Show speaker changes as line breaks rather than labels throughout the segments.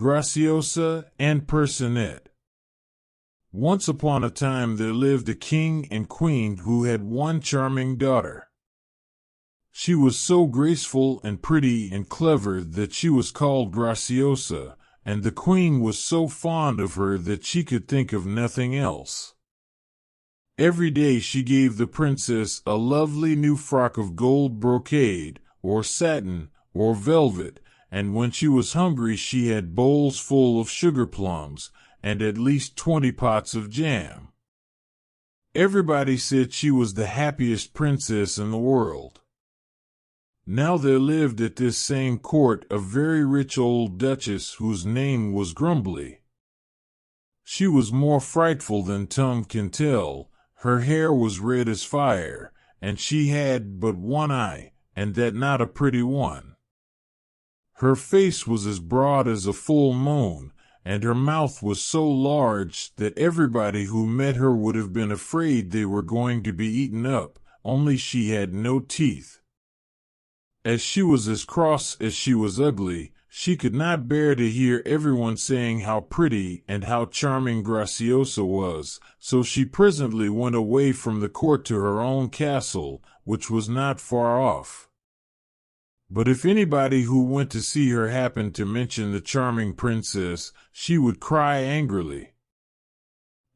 Graciosa and Percinet. Once upon a time there lived a king and queen who had one charming daughter. She was so graceful and pretty and clever that she was called Graciosa, and the queen was so fond of her that she could think of nothing else. Every day she gave the princess a lovely new frock of gold brocade, or satin, or velvet, and when she was hungry she had bowls full of sugar plums, and at least 20 pots of jam. Everybody said she was the happiest princess in the world. Now there lived at this same court a very rich old duchess whose name was Grumbly. She was more frightful than tongue can tell. Her hair was red as fire, and she had but one eye, and that not a pretty one. Her face was as broad as a full moon, and her mouth was so large that everybody who met her would have been afraid they were going to be eaten up, only she had no teeth. As she was as cross as she was ugly, she could not bear to hear everyone saying how pretty and how charming Graciosa was, so she presently went away from the court to her own castle, which was not far off. But if anybody who went to see her happened to mention the charming princess, she would cry angrily,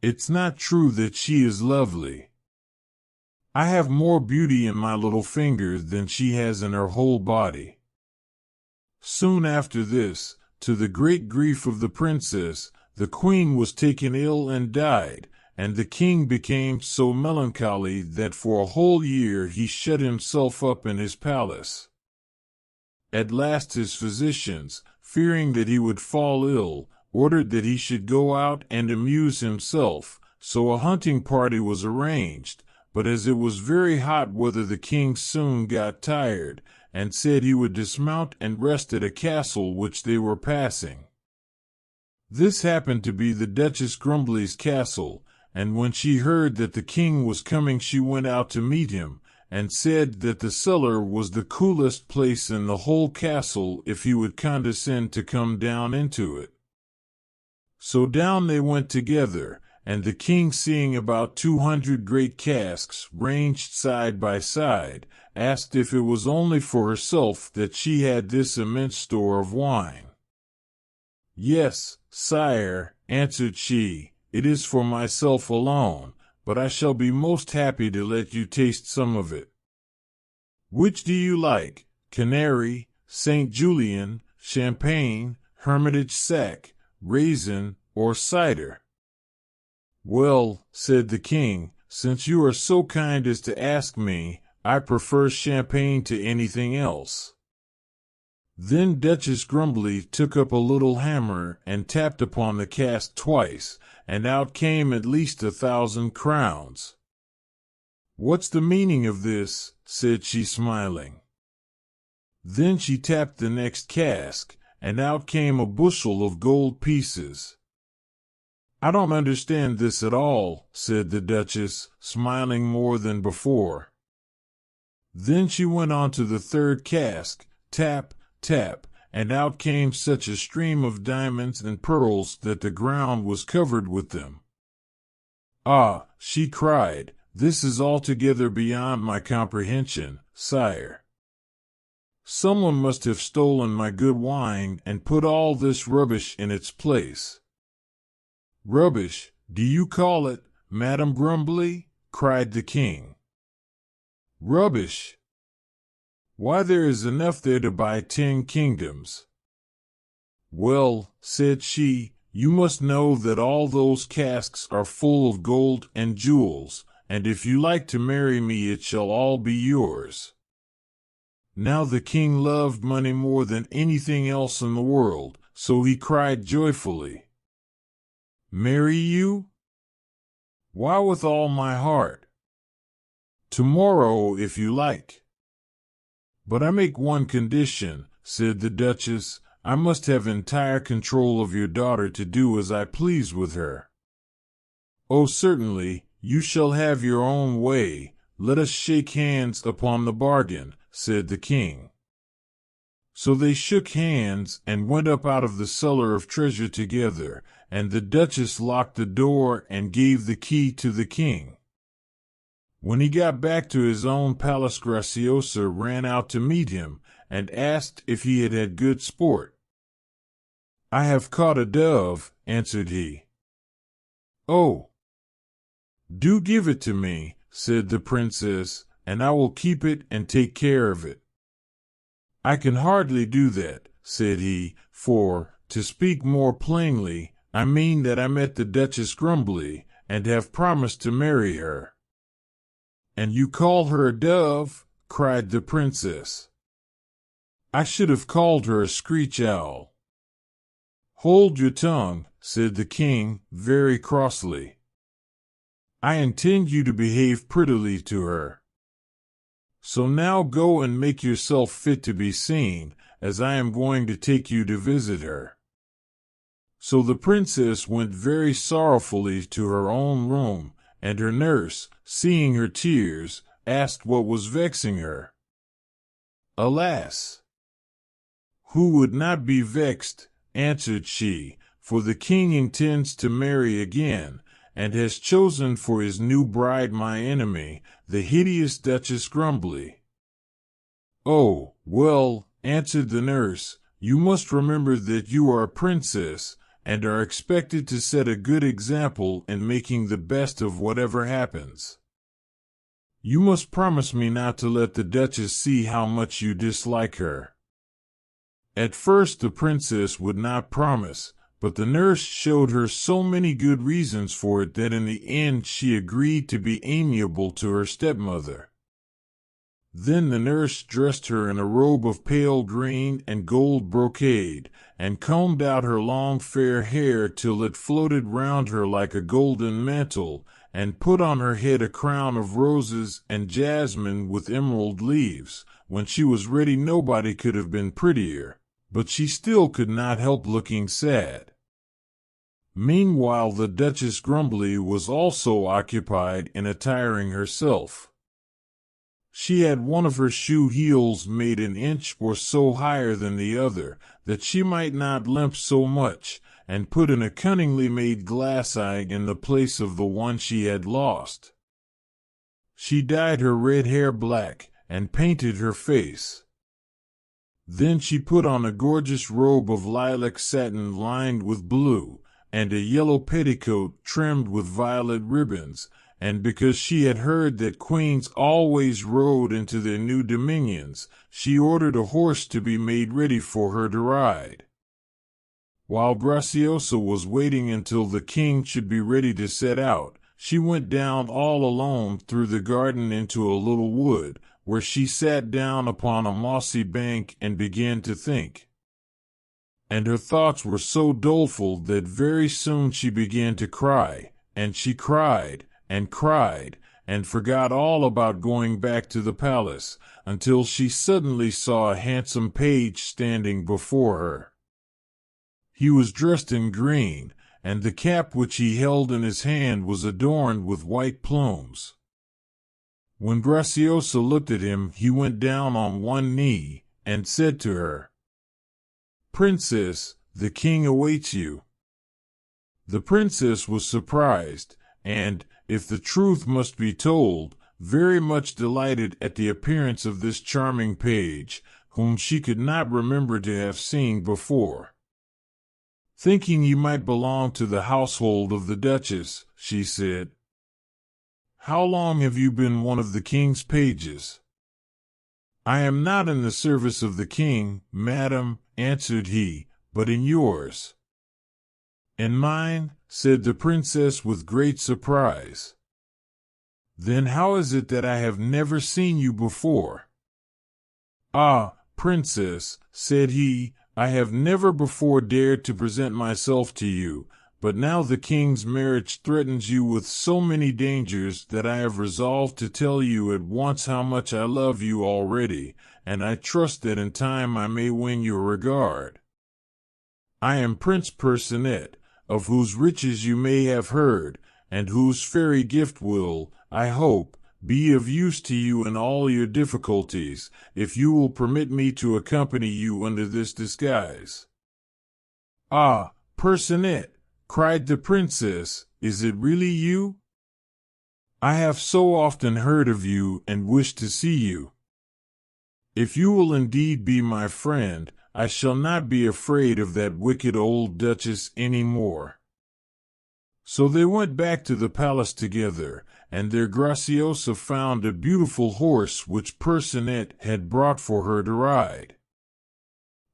"It's not true that she is lovely. I have more beauty in my little finger than she has in her whole body." Soon after this, to the great grief of the princess, the queen was taken ill and died, and the king became so melancholy that for a whole year he shut himself up in his palace. At last his physicians, fearing that he would fall ill, ordered that he should go out and amuse himself, so a hunting party was arranged, but as it was very hot weather the king soon got tired, and said he would dismount and rest at a castle which they were passing. This happened to be the Duchess Grumbly's castle, and when she heard that the king was coming she went out to meet him, and said that the cellar was the coolest place in the whole castle if he would condescend to come down into it. So down they went together, and the king, seeing about 200 great casks ranged side by side, asked if it was only for herself that she had this immense store of wine. "Yes, sire," answered she, "it is for myself alone, but I shall be most happy to let you taste some of it. Which do you like, Canary, St. Julian, Champagne, Hermitage sack, raisin, or cider?" "Well," said the king, "since you are so kind as to ask me, I prefer champagne to anything else." Then Duchess Grumbly took up a little hammer and tapped upon the cask twice, and out came at least 1,000 crowns. "What's the meaning of this?" said she, smiling. Then she tapped the next cask, and out came a bushel of gold pieces. "I don't understand this at all," said the Duchess, smiling more than before. Then she went on to the third cask, tap, tap, and out came such a stream of diamonds and pearls that the ground was covered with them. "Ah," she cried, "this is altogether beyond my comprehension, sire. Someone must have stolen my good wine and put all this rubbish in its place." "Rubbish, do you call it, Madam Grumbly?" cried the king. "Rubbish? Why, there is enough there to buy 10 kingdoms. "Well," said she, "you must know that all those casks are full of gold and jewels, and if you like to marry me it shall all be yours." Now the king loved money more than anything else in the world, so he cried joyfully, "Marry you? Why, with all my heart. Tomorrow, if you like." "But I make one condition," said the Duchess. "I must have entire control of your daughter to do as I please with her." "Oh, certainly, you shall have your own way. Let us shake hands upon the bargain," said the king. So they shook hands and went up out of the cellar of treasure together, and the Duchess locked the door and gave the key to the king. When he got back to his own palace, Graciosa ran out to meet him and asked if he had had good sport. "I have caught a dove," answered he. "Oh, do give it to me," said the princess, "and I will keep it and take care of it." "I can hardly do that," said he, "for, to speak more plainly, I mean that I met the Duchess Grumbly, and have promised to marry her." "And you call her a dove?" cried the princess. "I should have called her a screech owl." "Hold your tongue," said the king, very crossly. "I intend you to behave prettily to her. So now go and make yourself fit to be seen, as I am going to take you to visit her." So the princess went very sorrowfully to her own room, and her nurse, seeing her tears, asked what was vexing her. "Alas! Who would not be vexed," answered she, "for the king intends to marry again, and has chosen for his new bride my enemy, the hideous Duchess Grumbly." "Oh, well," answered the nurse, "you must remember that you are a princess, and are expected to set a good example in making the best of whatever happens. You must promise me not to let the Duchess see how much you dislike her." At first the princess would not promise, but the nurse showed her so many good reasons for it that in the end she agreed to be amiable to her stepmother. Then the nurse dressed her in a robe of pale green and gold brocade, and combed out her long fair hair till it floated round her like a golden mantle, and put on her head a crown of roses and jasmine with emerald leaves. When she was ready nobody could have been prettier, but she still could not help looking sad. Meanwhile the Duchess Grumbly was also occupied in attiring herself. She had one of her shoe heels made an inch or so higher than the other, that she might not limp so much, and put in a cunningly made glass eye in the place of the one she had lost. She dyed her red hair black, and painted her face. Then she put on a gorgeous robe of lilac satin lined with blue, and a yellow petticoat trimmed with violet ribbons, and because she had heard that queens always rode into their new dominions, she ordered a horse to be made ready for her to ride. While Graciosa was waiting until the king should be ready to set out, she went down all alone through the garden into a little wood, where she sat down upon a mossy bank and began to think. And her thoughts were so doleful that very soon she began to cry, and she cried, and forgot all about going back to the palace, until she suddenly saw a handsome page standing before her. He was dressed in green, and the cap which he held in his hand was adorned with white plumes. When Graciosa looked at him, he went down on one knee, and said to her, "Princess, the king awaits you." The princess was surprised, and, if the truth must be told, very much delighted at the appearance of this charming page, whom she could not remember to have seen before. "Thinking you might belong to the household of the Duchess," she said, "how long have you been one of the king's pages?" "I am not in the service of the king, madam," answered he, "but in yours." "In mine?" said the princess with great surprise. "Then how is it that I have never seen you before?" "Ah, princess," said he, "I have never before dared to present myself to you, but now the king's marriage threatens you with so many dangers that I have resolved to tell you at once how much I love you already, and I trust that in time I may win your regard. I am Prince Percinet, of whose riches you may have heard, and whose fairy gift will, I hope, be of use to you in all your difficulties, if you will permit me to accompany you under this disguise." "Ah, Percinet," cried the princess, "is it really you? I have so often heard of you and wished to see you. If you will indeed be my friend, I shall not be afraid of that wicked old duchess any more." So they went back to the palace together, and their Graciosa found a beautiful horse which Percinet had brought for her to ride.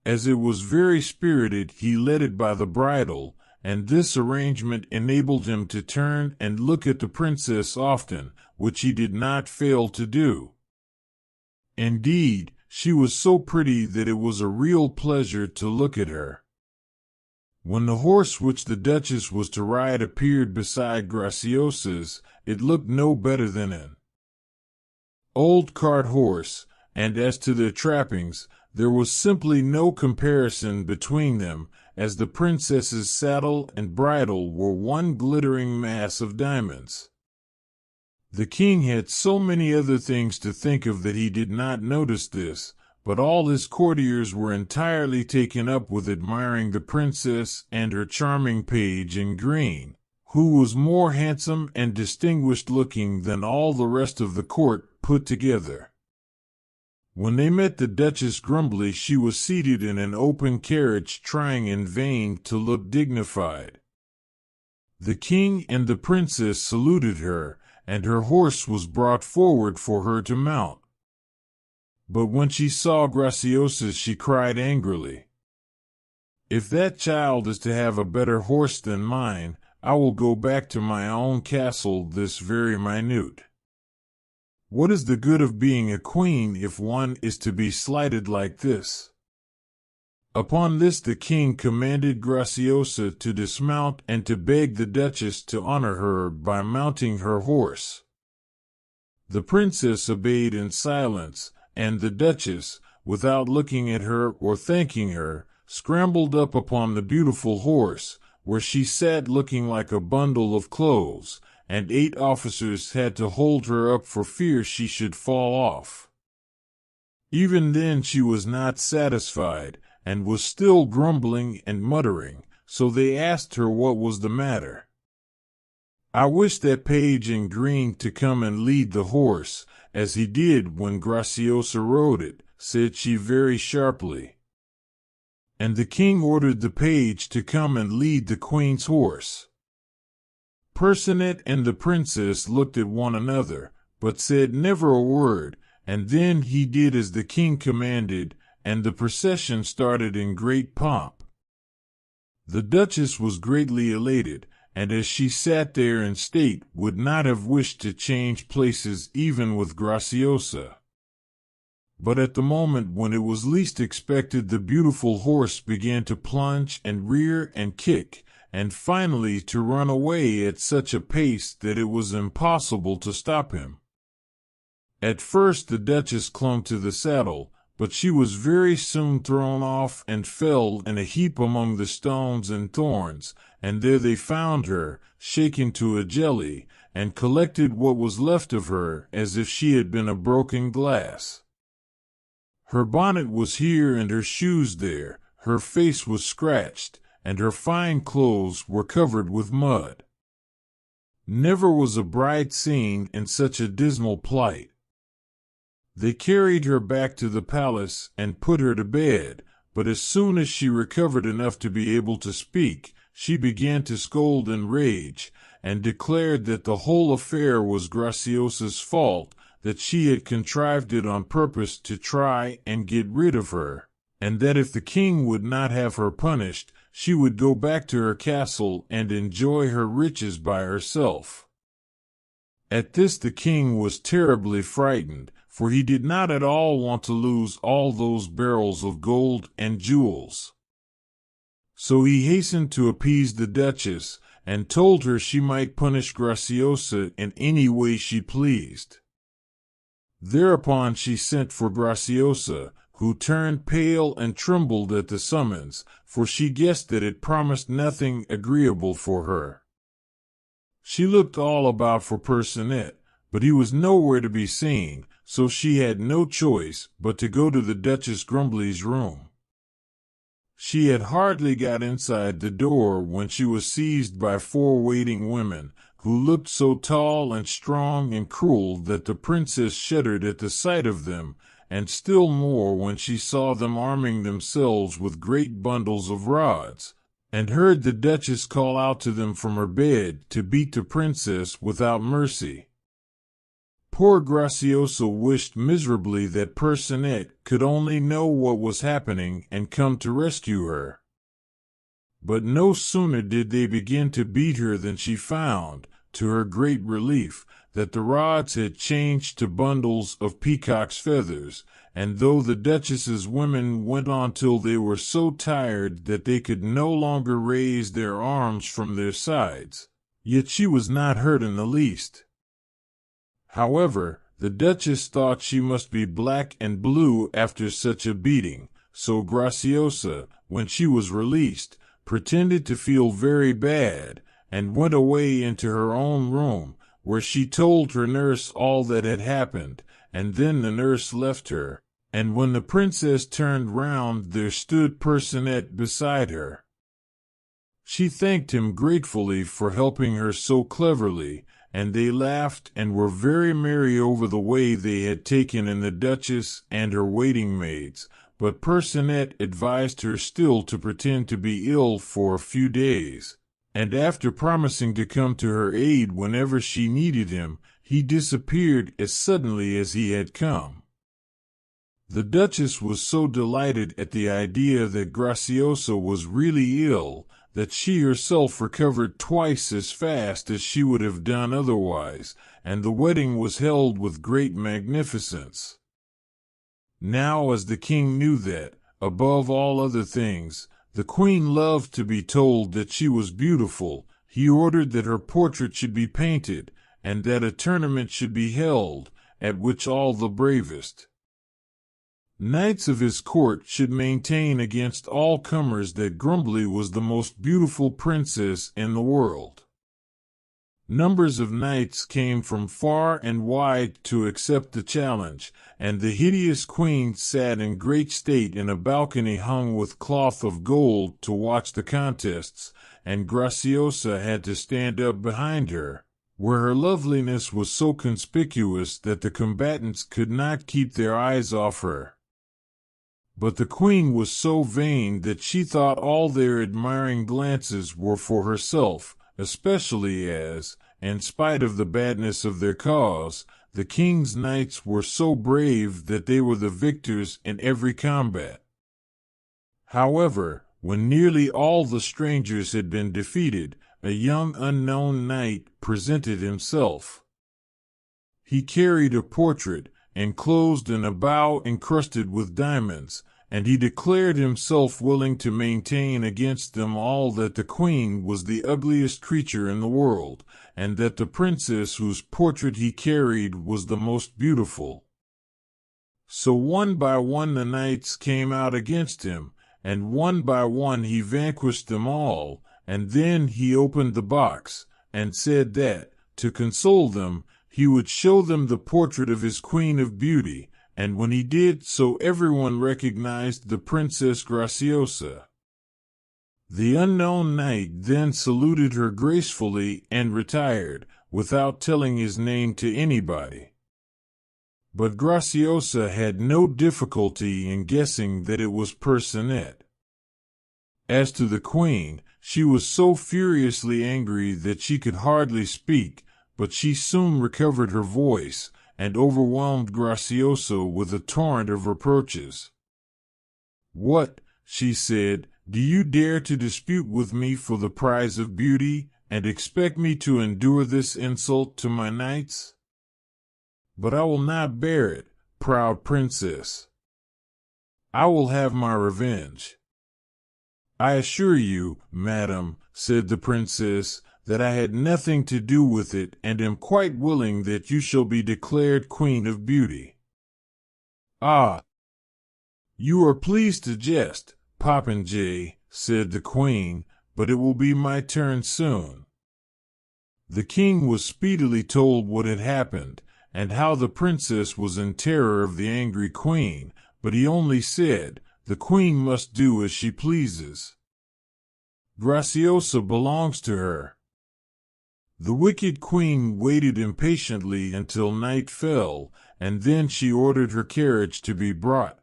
As it was very spirited, he led it by the bridle, and this arrangement enabled him to turn and look at the princess often, which he did not fail to do. Indeed, she was so pretty that it was a real pleasure to look at her. When the horse which the Duchess was to ride appeared beside Graciosa's, it looked no better than an old cart horse, and as to their trappings, there was simply no comparison between them, as the princess's saddle and bridle were one glittering mass of diamonds. The king had so many other things to think of that he did not notice this, but all his courtiers were entirely taken up with admiring the princess and her charming page in green, who was more handsome and distinguished looking than all the rest of the court put together. When they met the Duchess Grumbly, she was seated in an open carriage, trying in vain to look dignified. The king and the princess saluted her, and her horse was brought forward for her to mount. But when she saw Graciosa, she cried angrily, "If that child is to have a better horse than mine, I will go back to my own castle this very minute. What is the good of being a queen if one is to be slighted like this?" Upon this the king commanded Graciosa to dismount and to beg the Duchess to honor her by mounting her horse. The princess obeyed in silence, and the Duchess, without looking at her or thanking her, scrambled up upon the beautiful horse, where she sat looking like a bundle of clothes, and 8 officers had to hold her up for fear she should fall off. Even then she was not satisfied, and was still grumbling and muttering, so they asked her what was the matter. "I wish that page in green to come and lead the horse, as he did when Graciosa rode it," said she very sharply. And the king ordered the page to come and lead the queen's horse. Percinet and the princess looked at one another, but said never a word, and then he did as the king commanded, and the procession started in great pomp. The Duchess was greatly elated, and as she sat there in state would not have wished to change places even with Graciosa. But at the moment when it was least expected, the beautiful horse began to plunge and rear and kick, and finally to run away at such a pace that it was impossible to stop him. At first the Duchess clung to the saddle, but she was very soon thrown off and fell in a heap among the stones and thorns, and there they found her, shaken to a jelly, and collected what was left of her as if she had been a broken glass. Her bonnet was here and her shoes there, her face was scratched, and her fine clothes were covered with mud. Never was a bride seen in such a dismal plight. They carried her back to the palace and put her to bed, but as soon as she recovered enough to be able to speak, she began to scold and rage, and declared that the whole affair was Graciosa's fault, that she had contrived it on purpose to try and get rid of her, and that if the king would not have her punished, she would go back to her castle and enjoy her riches by herself. At this the king was terribly frightened, for he did not at all want to lose all those barrels of gold and jewels. So he hastened to appease the Duchess, and told her she might punish Graciosa in any way she pleased. Thereupon she sent for Graciosa, who turned pale and trembled at the summons, for she guessed that it promised nothing agreeable for her. She looked all about for Percinet, But he was nowhere to be seen, so she had no choice but to go to the Duchess Grumbly's room. She had hardly got inside the door when she was seized by 4 waiting women, who looked so tall and strong and cruel that the princess shuddered at the sight of them, and still more when she saw them arming themselves with great bundles of rods, and heard the Duchess call out to them from her bed to beat the princess without mercy. Poor Graciosa wished miserably that Percinet could only know what was happening and come to rescue her. But no sooner did they begin to beat her than she found, to her great relief, that the rods had changed to bundles of peacock's feathers, and though the Duchess's women went on till they were so tired that they could no longer raise their arms from their sides, yet she was not hurt in the least. However, the Duchess thought she must be black and blue after such a beating, so Graciosa, when she was released, pretended to feel very bad, and went away into her own room, where she told her nurse all that had happened, and then the nurse left her, and when the princess turned round there stood Percinet beside her. She thanked him gratefully for helping her so cleverly, and they laughed and were very merry over the way they had taken in the Duchess and her waiting maids, but Percinet advised her still to pretend to be ill for a few days, and after promising to come to her aid whenever she needed him, he disappeared as suddenly as he had come. The Duchess was so delighted at the idea that Graciosa was really ill, that she herself recovered twice as fast as she would have done otherwise, and the wedding was held with great magnificence. Now as the king knew that, above all other things, the queen loved to be told that she was beautiful, he ordered that her portrait should be painted, and that a tournament should be held, at which all the bravest knights of his court should maintain against all comers that Grumbly was the most beautiful princess in the world. Numbers of knights came from far and wide to accept the challenge, and the hideous queen sat in great state in a balcony hung with cloth of gold to watch the contests, and Graciosa had to stand up behind her, where her loveliness was so conspicuous that the combatants could not keep their eyes off her. But the queen was so vain that she thought all their admiring glances were for herself, especially as, in spite of the badness of their cause, the king's knights were so brave that they were the victors in every combat. However, when nearly all the strangers had been defeated, a young unknown knight presented himself. He carried a portrait, enclosed in a bow encrusted with diamonds, and he declared himself willing to maintain against them all that the queen was the ugliest creature in the world, and that the princess whose portrait he carried was the most beautiful. So one by one the knights came out against him, and one by one he vanquished them all, and then he opened the box, and said that, to console them, he would show them the portrait of his Queen of Beauty, and when he did so everyone recognized the Princess Graciosa. The unknown knight then saluted her gracefully and retired, without telling his name to anybody. But Graciosa had no difficulty in guessing that it was Percinet. As to the queen, she was so furiously angry that she could hardly speak, but she soon recovered her voice, and overwhelmed Graciosa with a torrent of reproaches. "What," she said, "do you dare to dispute with me for the prize of beauty, and expect me to endure this insult to my knights? But I will not bear it, proud princess. I will have my revenge." "I assure you, madam," said the princess, "that I had nothing to do with it, and am quite willing that you shall be declared Queen of Beauty." "Ah, you are pleased to jest, popinjay," said the queen, "but it will be my turn soon." The king was speedily told what had happened, and how the princess was in terror of the angry queen, but he only said, "The queen must do as she pleases. Graciosa belongs to her." The wicked queen waited impatiently until night fell, and then she ordered her carriage to be brought.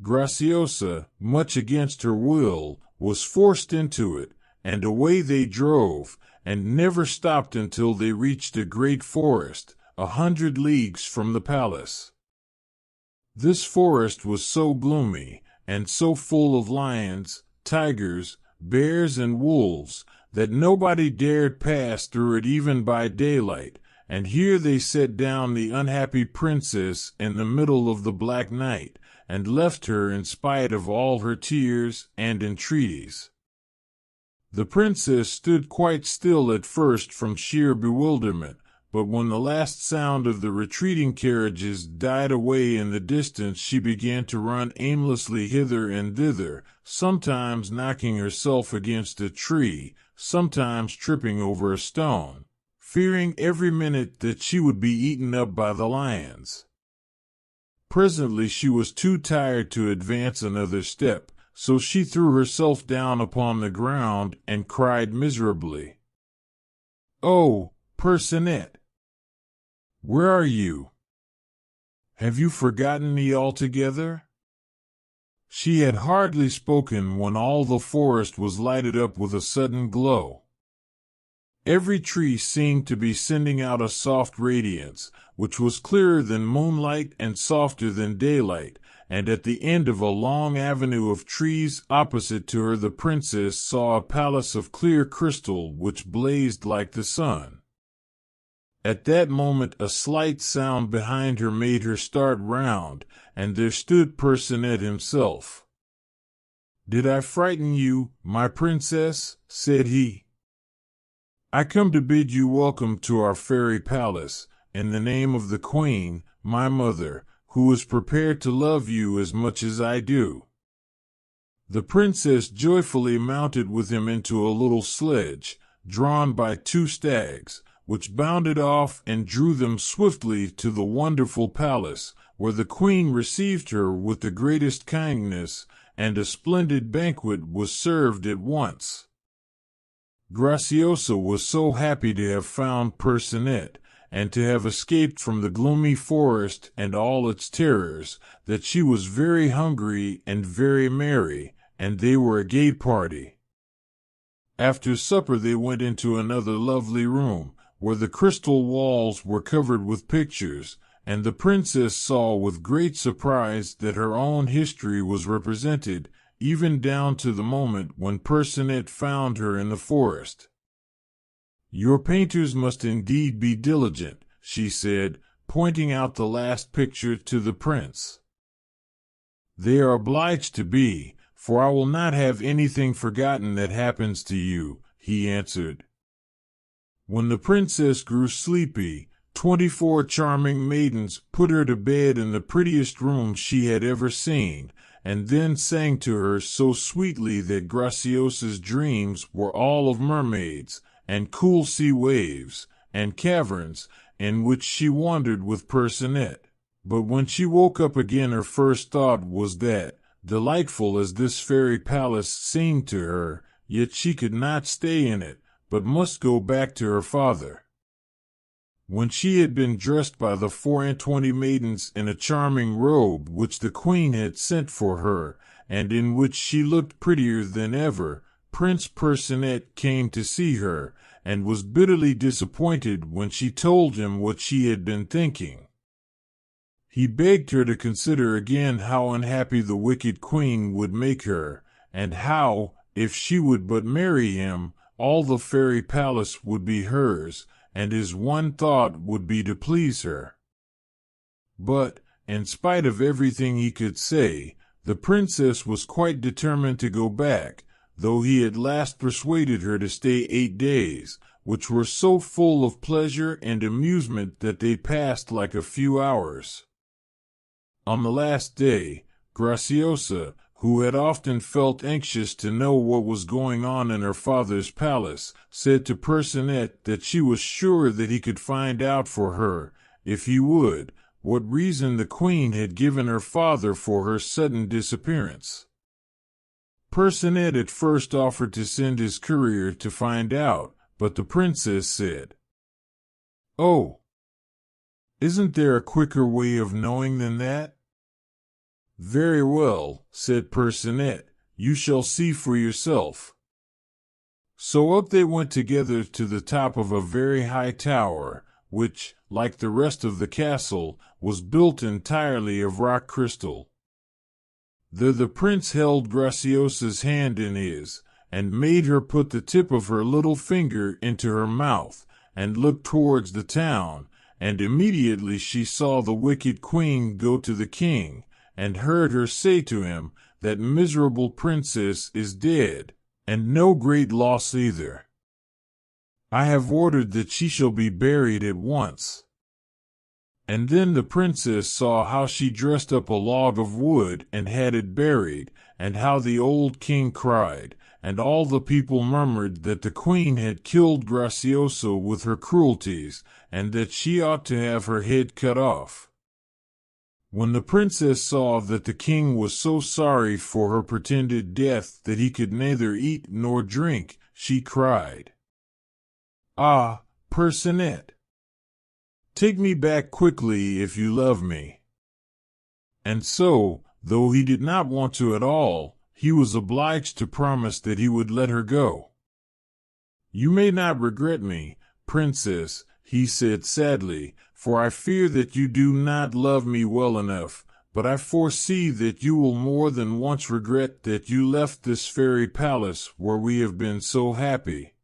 Graciosa, much against her will, was forced into it, and away they drove, and never stopped until they reached a great forest, 100 leagues from the palace. This forest was so gloomy, and so full of lions, tigers, bears, and wolves, that nobody dared pass through it even by daylight, and here they set down the unhappy princess in the middle of the black night, and left her in spite of all her tears and entreaties. The princess stood quite still at first from sheer bewilderment, but when the last sound of the retreating carriages died away in the distance, she began to run aimlessly hither and thither, sometimes knocking herself against a tree, sometimes tripping over a stone, fearing every minute that she would be eaten up by the lions. Presently she was too tired to advance another step, so she threw herself down upon the ground and cried miserably, "Oh, Percinet! Where are you? Have you forgotten me altogether?" She had hardly spoken when all the forest was lighted up with a sudden glow. Every tree seemed to be sending out a soft radiance, which was clearer than moonlight and softer than daylight, and at the end of a long avenue of trees opposite to her the princess saw a palace of clear crystal which blazed like the sun. At that moment a slight sound behind her made her start round, and there stood Percinet himself. "Did I frighten you, my princess?" said he. "I come to bid you welcome to our fairy palace, in the name of the queen, my mother, who is prepared to love you as much as I do." The princess joyfully mounted with him into a little sledge, drawn by 2 stags, which bounded off and drew them swiftly to the wonderful palace, where the queen received her with the greatest kindness, and a splendid banquet was served at once. Graciosa was so happy to have found Percinet, and to have escaped from the gloomy forest and all its terrors, that she was very hungry and very merry, and they were a gay party. After supper they went into another lovely room, where the crystal walls were covered with pictures, and the princess saw with great surprise that her own history was represented, even down to the moment when Percinet found her in the forest. "Your painters must indeed be diligent," she said, pointing out the last picture to the prince. "They are obliged to be, for I will not have anything forgotten that happens to you," he answered. When the princess grew sleepy, 24 charming maidens put her to bed in the prettiest room she had ever seen, and then sang to her so sweetly that Graciosa's dreams were all of mermaids, and cool sea waves, and caverns, in which she wandered with Percinet. But when she woke up again her first thought was that, delightful as this fairy palace seemed to her, yet she could not stay in it, but must go back to her father. When she had been dressed by the 24 maidens in a charming robe which the queen had sent for her, and in which she looked prettier than ever, Prince Percinet came to see her, and was bitterly disappointed when she told him what she had been thinking. He begged her to consider again how unhappy the wicked queen would make her, and how, if she would but marry him, all the fairy palace would be hers, and his one thought would be to please her. But, in spite of everything he could say, the princess was quite determined to go back, though he at last persuaded her to stay 8 days, which were so full of pleasure and amusement that they passed like a few hours. On the last day, Graciosa, who had often felt anxious to know what was going on in her father's palace, said to Percinet that she was sure that he could find out for her, if he would, what reason the queen had given her father for her sudden disappearance. Percinet at first offered to send his courier to find out, but the princess said, "Oh, isn't there a quicker way of knowing than that?" "Very well," said Percinet, "you shall see for yourself." So up they went together to the top of a very high tower, which, like the rest of the castle, was built entirely of rock crystal. There the prince held Graciosa's hand in his, and made her put the tip of her little finger into her mouth, and look towards the town, and immediately she saw the wicked queen go to the king, and heard her say to him, "That miserable princess is dead, and no great loss either. I have ordered that she shall be buried at once." And then the princess saw how she dressed up a log of wood and had it buried, and how the old king cried, and all the people murmured that the queen had killed Graciosa with her cruelties, and that she ought to have her head cut off. When the princess saw that the king was so sorry for her pretended death that he could neither eat nor drink, she cried, "Ah, Percinet! Take me back quickly if you love me." And so, though he did not want to at all, he was obliged to promise that he would let her go. "You may not regret me, princess," he said sadly, "for I fear that you do not love me well enough, but I foresee that you will more than once regret that you left this fairy palace where we have been so happy."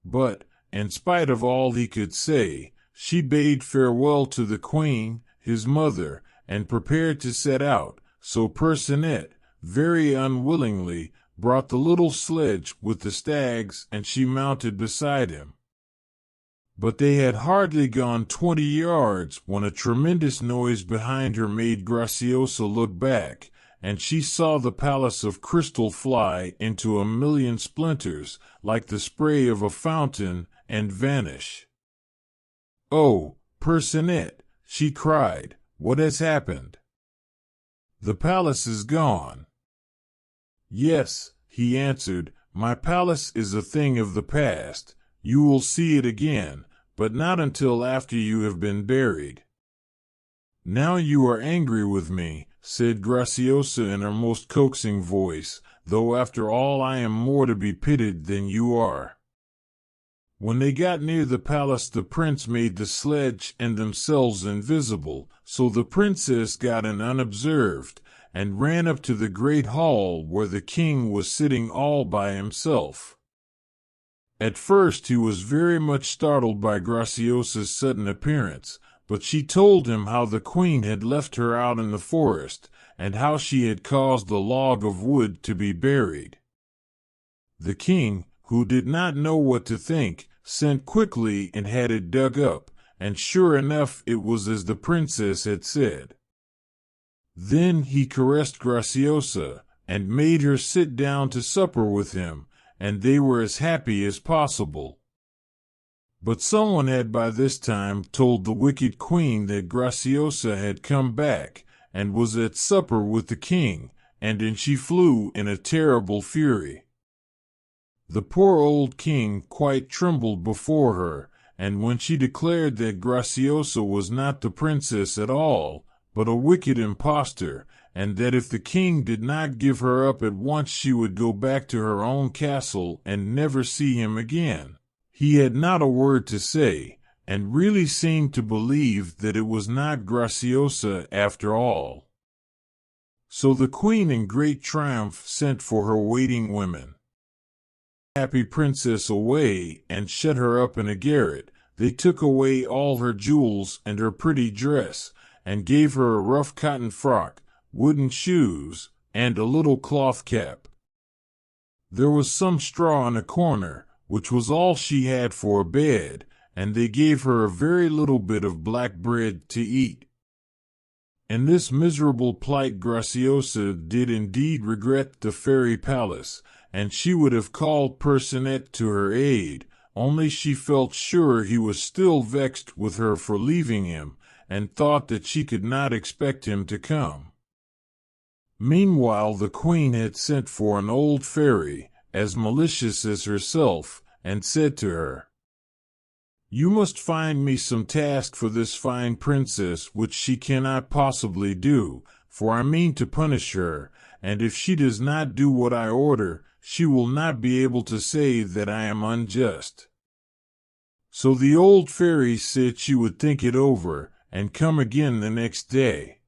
But, in spite of all he could say, she bade farewell to the queen, his mother, and prepared to set out, so Percinet, very unwillingly, brought the little sledge with the stags, and she mounted beside him. But they had hardly gone 20 yards when a tremendous noise behind her made Graciosa look back, and she saw the palace of crystal fly into a million splinters, like the spray of a fountain, and vanish. "Oh, Percinet," she cried, "what has happened?" "The palace is gone." "Yes," he answered, "my palace is a thing of the past. You will see it again, but not until after you have been buried." "Now you are angry with me," said Graciosa in her most coaxing voice, "though after all I am more to be pitied than you are." When they got near the palace, the prince made the sledge and themselves invisible, so the princess got in unobserved, and ran up to the great hall where the king was sitting all by himself. At first he was very much startled by Graciosa's sudden appearance, but she told him how the queen had left her out in the forest, and how she had caused the log of wood to be buried. The king, who did not know what to think, sent quickly and had it dug up, and sure enough it was as the princess had said. Then he caressed Graciosa, and made her sit down to supper with him, and they were as happy as possible. But someone had by this time told the wicked queen that Graciosa had come back, and was at supper with the king, and then she flew in a terrible fury. The poor old king quite trembled before her, and when she declared that Graciosa was not the princess at all, but a wicked impostor, and that if the king did not give her up at once she would go back to her own castle and never see him again, he had not a word to say, and really seemed to believe that it was not Graciosa after all. So the queen in great triumph sent for her waiting women. Happy princess away, and shut her up in a garret. They took away all her jewels and her pretty dress, and gave her a rough cotton frock, wooden shoes, and a little cloth cap. There was some straw in a corner, which was all she had for a bed, and they gave her a very little bit of black bread to eat. In this miserable plight Graciosa did indeed regret the fairy palace, and she would have called Percinet to her aid, only she felt sure he was still vexed with her for leaving him, and thought that she could not expect him to come. Meanwhile the queen had sent for an old fairy, as malicious as herself, and said to her, "You must find me some task for this fine princess which she cannot possibly do, for I mean to punish her, and if she does not do what I order, she will not be able to say that I am unjust." So the old fairy said she would think it over, and come again the next day.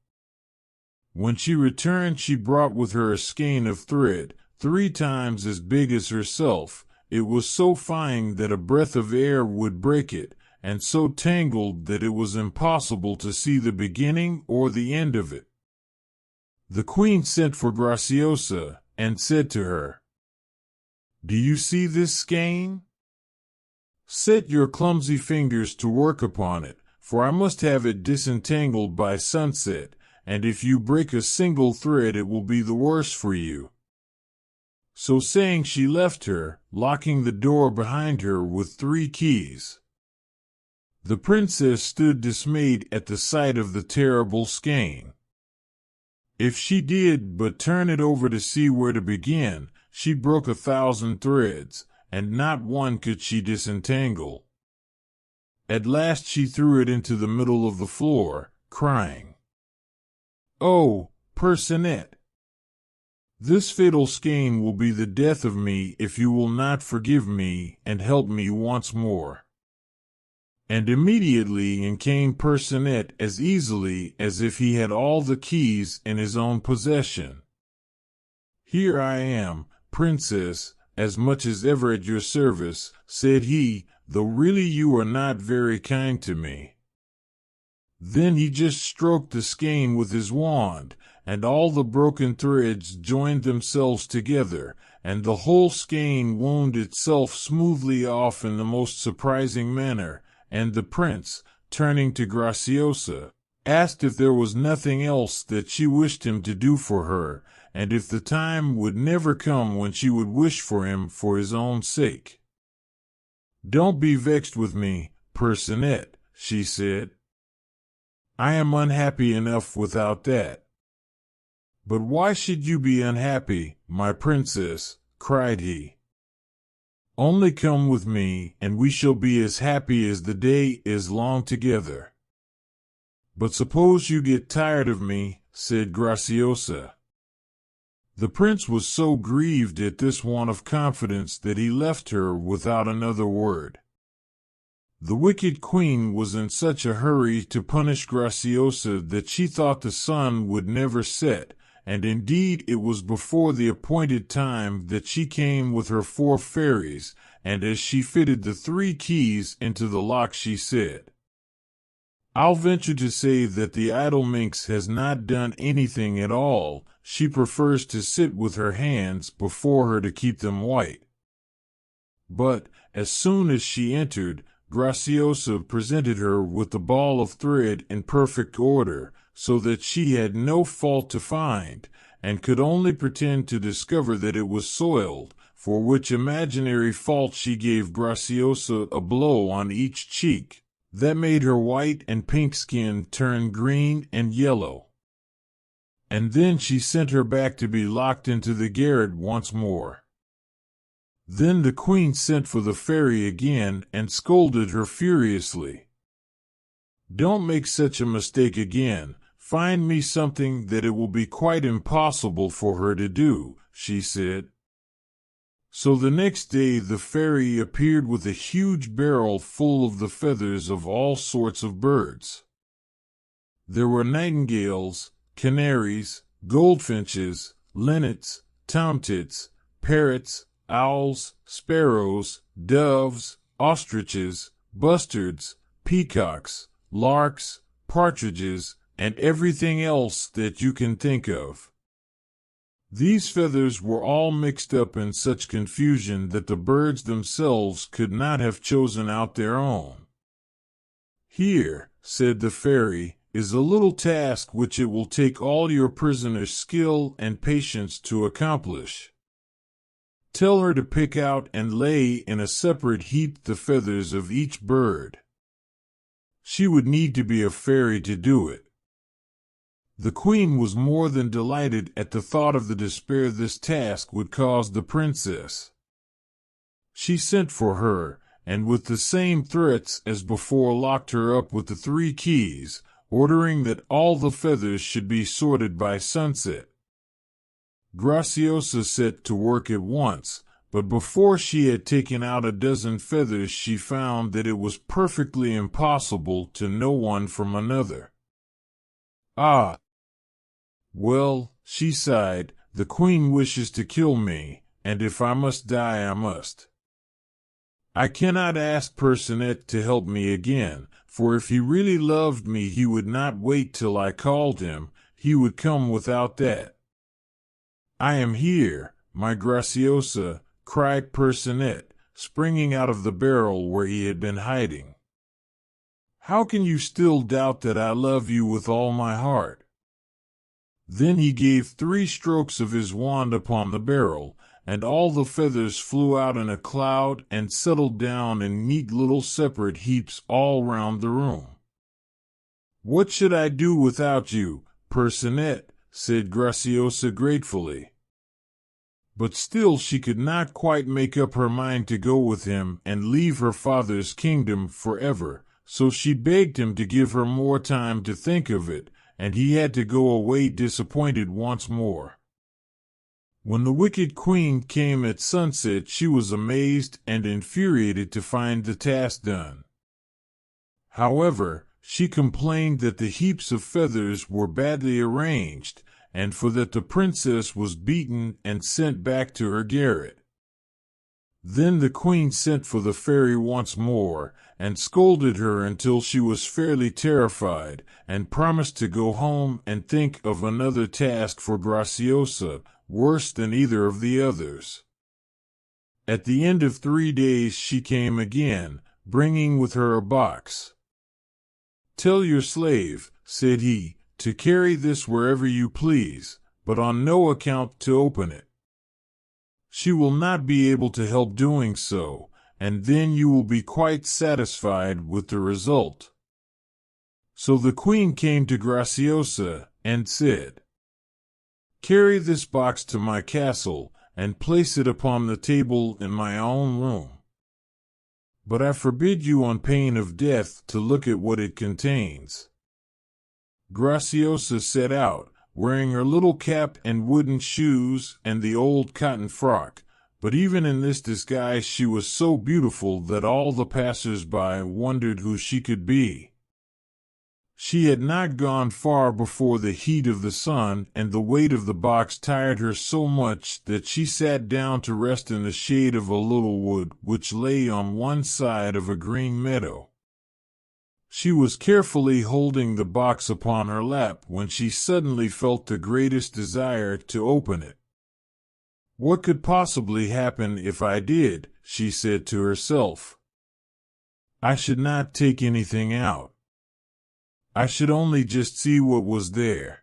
When she returned she brought with her a skein of thread, 3 times as big as herself. It was so fine that a breath of air would break it, and so tangled that it was impossible to see the beginning or the end of it. The queen sent for Graciosa, and said to her, "Do you see this skein? Set your clumsy fingers to work upon it, for I must have it disentangled by sunset, and if you break a single thread it will be the worse for you." So saying she left her, locking the door behind her with 3 keys. The princess stood dismayed at the sight of the terrible skein. If she did but turn it over to see where to begin, she broke 1,000 threads, and not one could she disentangle. At last she threw it into the middle of the floor, crying, "Oh, Percinet! This fatal skein will be the death of me if you will not forgive me and help me once more." And immediately in came Percinet as easily as if he had all the keys in his own possession. "Here I am, princess, as much as ever at your service," said he, "though really you are not very kind to me." Then he just stroked the skein with his wand, and all the broken threads joined themselves together, and the whole skein wound itself smoothly off in the most surprising manner, and the prince, turning to Graciosa, asked if there was nothing else that she wished him to do for her, and if the time would never come when she would wish for him for his own sake. "Don't be vexed with me, Percinet," she said. "I am unhappy enough without that." "But why should you be unhappy, my princess?" cried he. "Only come with me, and we shall be as happy as the day is long together." "But suppose you get tired of me," said Graciosa. The prince was so grieved at this want of confidence that he left her without another word. The wicked queen was in such a hurry to punish Graciosa that she thought the sun would never set, and indeed it was before the appointed time that she came with her 4 fairies, and as she fitted the 3 keys into the lock she said, "I'll venture to say that the idle minx has not done anything at all. She prefers to sit with her hands before her to keep them white." But, as soon as she entered, Graciosa presented her with the ball of thread in perfect order, so that she had no fault to find, and could only pretend to discover that it was soiled, for which imaginary fault she gave Graciosa a blow on each cheek, that made her white and pink skin turn green and yellow. And then she sent her back to be locked into the garret once more. Then the queen sent for the fairy again and scolded her furiously. "Don't make such a mistake again. Find me something that it will be quite impossible for her to do," she said. So the next day the fairy appeared with a huge barrel full of the feathers of all sorts of birds. There were nightingales, canaries, goldfinches, linnets, tomtits, parrots, owls, sparrows, doves, ostriches, bustards, peacocks, larks, partridges, and everything else that you can think of. These feathers were all mixed up in such confusion that the birds themselves could not have chosen out their own. "Here," said the fairy, is a little task which it will take all your prisoner's skill and patience to accomplish. Tell her to pick out and lay in a separate heap the feathers of each bird. She would need to be a fairy to do it." The queen was more than delighted at the thought of the despair this task would cause the princess. She sent for her, and with the same threats as before locked her up with the 3 keys, ordering that all the feathers should be sorted by sunset. Graciosa set to work at once, but before she had taken out a dozen feathers she found that it was perfectly impossible to know one from another. "Ah! Well," she sighed, "the queen wishes to kill me, and if I must die I must. I cannot ask Percinet to help me again, for if he really loved me he would not wait till I called him, he would come without that." "I am here, my Graciosa," cried Percinet, springing out of the barrel where he had been hiding. "How can you still doubt that I love you with all my heart?" Then he gave 3 strokes of his wand upon the barrel, and all the feathers flew out in a cloud and settled down in neat little separate heaps all round the room. "What should I do without you, Percinet?" said Graciosa gratefully. But still she could not quite make up her mind to go with him and leave her father's kingdom forever, so she begged him to give her more time to think of it, and he had to go away disappointed once more. When the wicked queen came at sunset she was amazed and infuriated to find the task done. However, she complained that the heaps of feathers were badly arranged, and for that the princess was beaten and sent back to her garret. Then the queen sent for the fairy once more, and scolded her until she was fairly terrified, and promised to go home and think of another task for Graciosa, worse than either of the others. At the end of 3 days she came again, bringing with her a box. "Tell your slave," said he, "to carry this wherever you please, but on no account to open it. She will not be able to help doing so, and then you will be quite satisfied with the result." So the queen came to Graciosa and said, "Carry this box to my castle, and place it upon the table in my own room. But I forbid you on pain of death to look at what it contains." Graciosa set out, wearing her little cap and wooden shoes and the old cotton frock, but even in this disguise she was so beautiful that all the passers-by wondered who she could be. She had not gone far before the heat of the sun and the weight of the box tired her so much that she sat down to rest in the shade of a little wood which lay on one side of a green meadow. She was carefully holding the box upon her lap when she suddenly felt the greatest desire to open it. "What could possibly happen if I did?" she said to herself. "I should not take anything out. I should only just see what was there."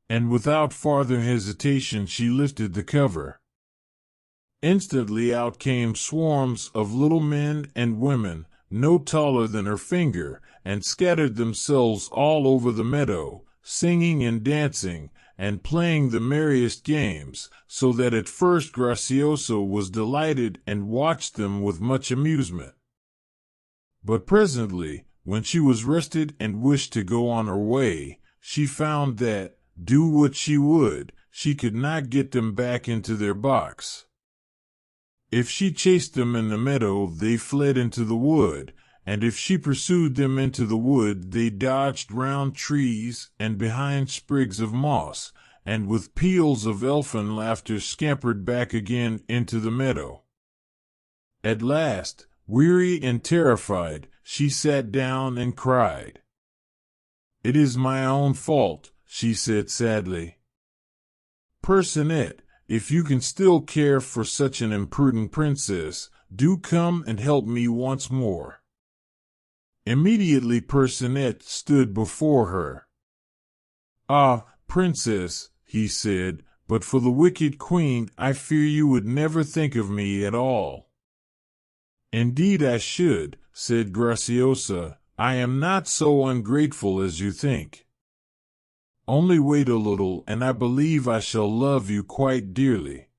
And without farther hesitation she lifted the cover. Instantly out came swarms of little men and women, no taller than her finger, and scattered themselves all over the meadow, singing and dancing, and playing the merriest games, so that at first Graciosa was delighted and watched them with much amusement. But presently, when she was rested and wished to go on her way, she found that, do what she would, she could not get them back into their box. If she chased them in the meadow, they fled into the wood, and if she pursued them into the wood, they dodged round trees and behind sprigs of moss, and with peals of elfin laughter scampered back again into the meadow. At last, weary and terrified, she sat down and cried. "It is my own fault," she said sadly. "Percinet, if you can still care for such an imprudent princess, do come and help me once more." Immediately Percinet stood before her. "Ah, princess," he said, "but for the wicked queen I fear you would never think of me at all." "Indeed I should," said Graciosa. "I am not so ungrateful as you think. Only wait a little, and I believe I shall love you quite dearly."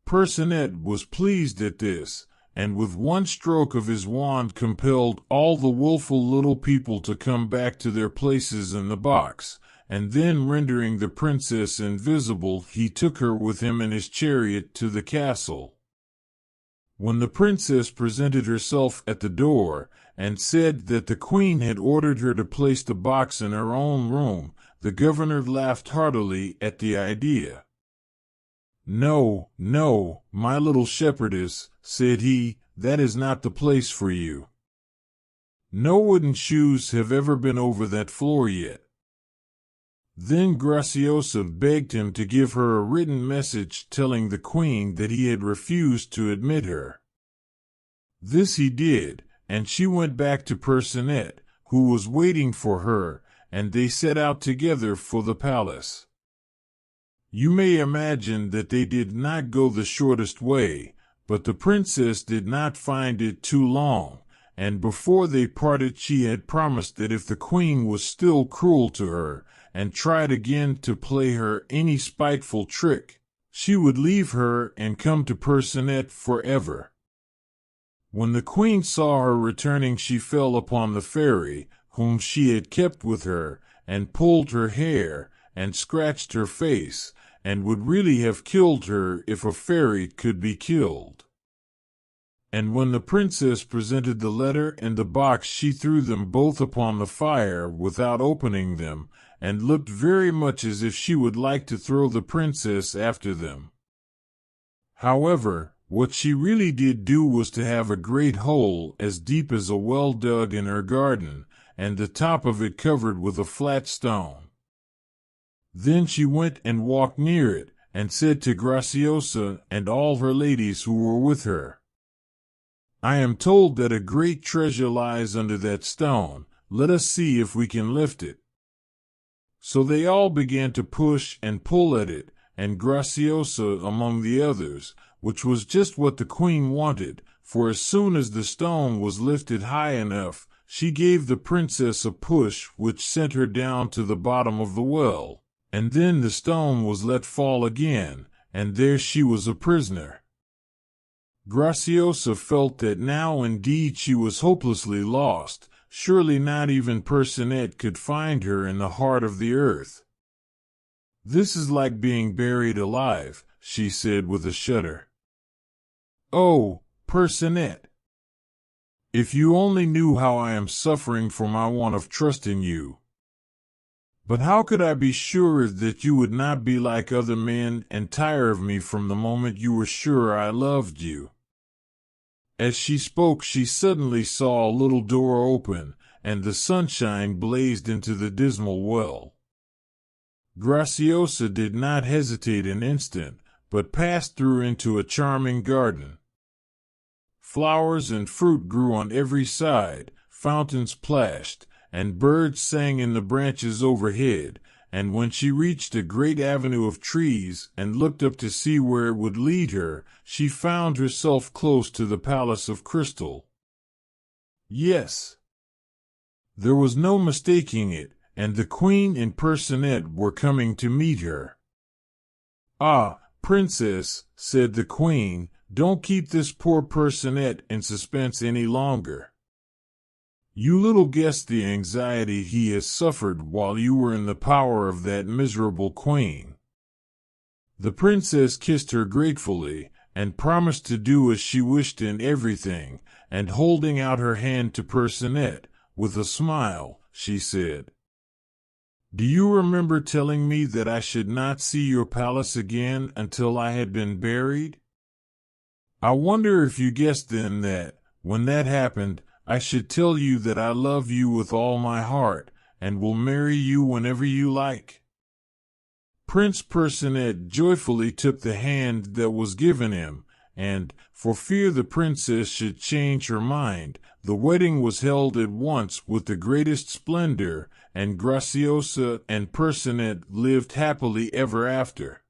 Percinet was pleased at this, and with one stroke of his wand compelled all the willful little people to come back to their places in the box, and then rendering the princess invisible, he took her with him in his chariot to the castle. When the princess presented herself at the door, and said that the queen had ordered her to place the box in her own room, the governor laughed heartily at the idea. "No, no, my little shepherdess," said he, "that is not the place for you. No wooden shoes have ever been over that floor yet." Then Graciosa begged him to give her a written message telling the queen that he had refused to admit her. This he did, and she went back to Percinet, who was waiting for her, and they set out together for the palace. You may imagine that they did not go the shortest way, but the princess did not find it too long, and before they parted she had promised that if the queen was still cruel to her, and tried again to play her any spiteful trick, she would leave her and come to Percinet forever. When the queen saw her returning, she fell upon the fairy, whom she had kept with her, and pulled her hair, and scratched her face, and would really have killed her if a fairy could be killed. And when the princess presented the letter and the box, she threw them both upon the fire without opening them, and looked very much as if she would like to throw the princess after them. However, what she really did do was to have a great hole as deep as a well dug in her garden, and the top of it covered with a flat stone. Then she went and walked near it, and said to Graciosa and all her ladies who were with her, "I am told that a great treasure lies under that stone. Let us see if we can lift it." So they all began to push and pull at it, and Graciosa among the others, which was just what the queen wanted, for as soon as the stone was lifted high enough, she gave the princess a push which sent her down to the bottom of the well, and then the stone was let fall again, and there she was a prisoner. Graciosa felt that now indeed she was hopelessly lost. Surely not even Percinet could find her in the heart of the earth. "This is like being buried alive," she said with a shudder. "Oh, Percinet! If you only knew how I am suffering for my want of trust in you. But how could I be sure that you would not be like other men and tire of me from the moment you were sure I loved you?" As she spoke, she suddenly saw a little door open, and the sunshine blazed into the dismal well. Graciosa did not hesitate an instant, but passed through into a charming garden. Flowers and fruit grew on every side, fountains plashed, and birds sang in the branches overhead, and when she reached a great avenue of trees and looked up to see where it would lead her, she found herself close to the palace of crystal. Yes, there was no mistaking it, and the queen and Percinet were coming to meet her. "Ah, princess," said the queen, "don't keep this poor Percinet in suspense any longer. You little guess the anxiety he has suffered while you were in the power of that miserable queen." The princess kissed her gratefully, and promised to do as she wished in everything, and holding out her hand to Percinet, with a smile, she said, "Do you remember telling me that I should not see your palace again until I had been buried? I wonder if you guessed then that, when that happened, I should tell you that I love you with all my heart, and will marry you whenever you like." Prince Percinet joyfully took the hand that was given him, and, for fear the princess should change her mind, The wedding was held at once with the greatest splendor, and Graciosa and Percinet lived happily ever after.